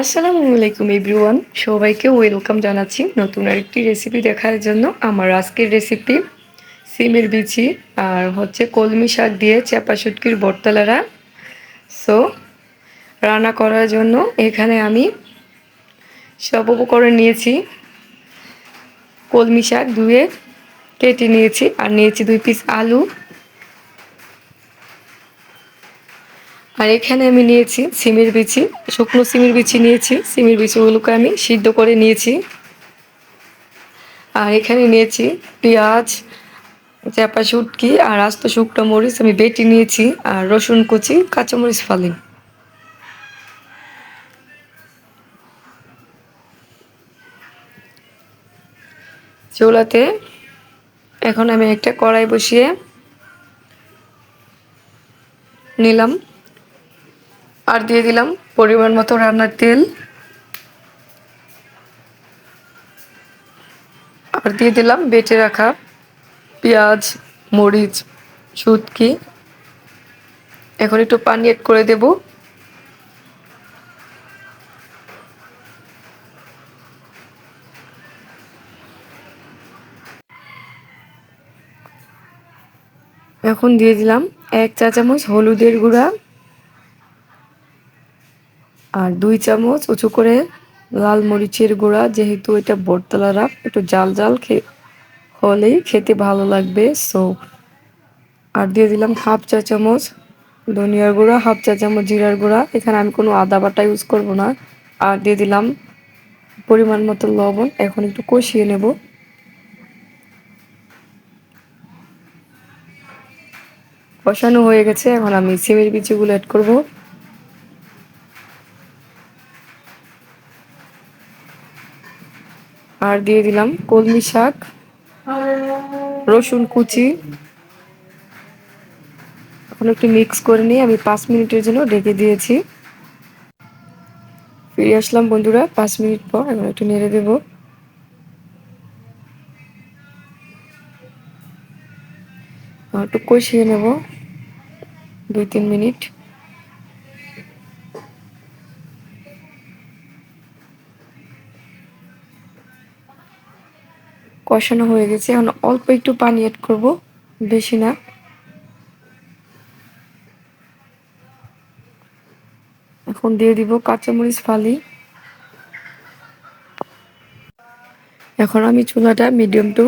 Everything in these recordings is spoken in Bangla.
আসসালামু আলাইকুম এভরিওয়ান, সবাইকে ওয়েলকাম জানাচ্ছি নতুন আরেকটি রেসিপি দেখার জন্য। আমার আজকের রেসিপি সিমের বিচি আর কলমি শাক দিয়ে চাপা শুটকির ভর্তা। সো রান্না করার জন্য এখানে আমি সব উপকরণ নিয়েছি। কলমি শাক ধুয়ে কেটে নিয়েছি, আর নিয়েছি 2 পিস আলু। আর এখানে আমি নিয়েছি সিমের বিচি, শুকনো সিমের বিচি নিয়েছি। সিমের বিচিগুলোকে আমি সিদ্ধ করে নিয়েছি। আর এখানে নিয়েছি পেঁয়াজ, চাপা শুটকি আর আস্ত শুকনো মরিচ আমি বেটে নিয়েছি, আর রসুন কুচি, কাঁচামরিচ ফালি। চুলাতে এখন আমি একটা কড়াই বসিয়ে নিলাম, আর দিয়ে দিলাম পরিমাণ মতো রান্নার তেল, আর দিয়ে দিলাম বেটে রাখা পেঁয়াজ, মরিচ, শুটকি। এখন একটু পানি অ্যাড করে দেব। এখন দিয়ে দিলাম 1 চা চামচ হলুদের গুঁড়া, আর 2 চামচ উঁচু করে লাল মরিচের গুঁড়া। যেহেতু এটা ভর্তা, একটু জাল জাল হলেই খেতে ভালো লাগবে। আর দিয়ে দিলাম 1/2 চা চামচ ধনিয়ার গুঁড়া, 1/2 চা চামচ জিরার গুঁড়া। এখানে আমি কোনো আদা বাটা ইউজ করব না। আর দিয়ে দিলাম পরিমাণ মতো লবণ। এখন একটু কষিয়ে নেব। কষানো হয়ে গেছে, এখন আমি সিমের বিচিগুলো অ্যাড করব। আর দিয়ে দিলাম কলমি শাক, রসুন কুচি। এখন একটু মিক্স করে নিয়ে আমি 5 মিনিটের জন্য ঢেকে দিয়েছি। ফিরে আসলাম বন্ধুরা 5 মিনিট পর। এখন একটু নেড়ে দেব। একটু কষিয়ে নেব 2-3 মিনিট। কষানো হয়ে গেছে, এখন অল্প একটু পানি অ্যাড করব, বেশি না। এখন দিয়ে দিব কাঁচামরিচ ফালি। এখন আমি চুলাটা মিডিয়াম টু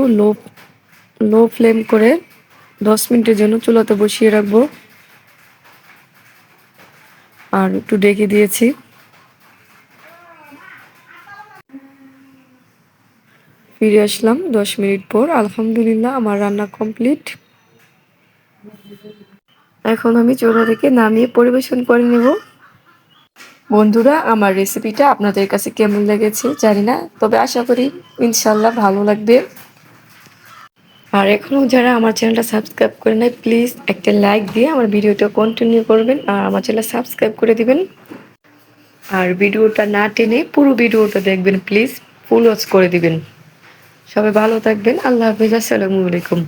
লো ফ্লেম করে 10 মিনিটের জন্য চুলাতে বসিয়ে রাখবো। আর একটু ঢেকে দিয়েছি। ফিরে আসলাম 10 মিনিট পর। আলহামদুলিল্লাহ, আমার রান্না কমপ্লিট। এখন আমি চুলা থেকে নামিয়ে পরিবেশন করে নেব। বন্ধুরা, আমার রেসিপিটা আপনাদের কাছে কেমন লেগেছে জানি না, তবে আশা করি ইনশাল্লাহ ভালো লাগবে। আর এখনও যারা আমার চ্যানেলটা সাবস্ক্রাইব করে নাই, প্লিজ একটা লাইক দিয়ে আমার ভিডিওটা কন্টিনিউ করবেন, আর আমার চ্যানেল সাবস্ক্রাইব করে দিবেন। আর ভিডিওটা না টেনে পুরো ভিডিওটা দেখবেন প্লিজ, ফুল ওয়াচ করে দিবেন। সবাই ভালো থাকবেন। আল্লাহ হাফেজ। আসসালামু আলাইকুম।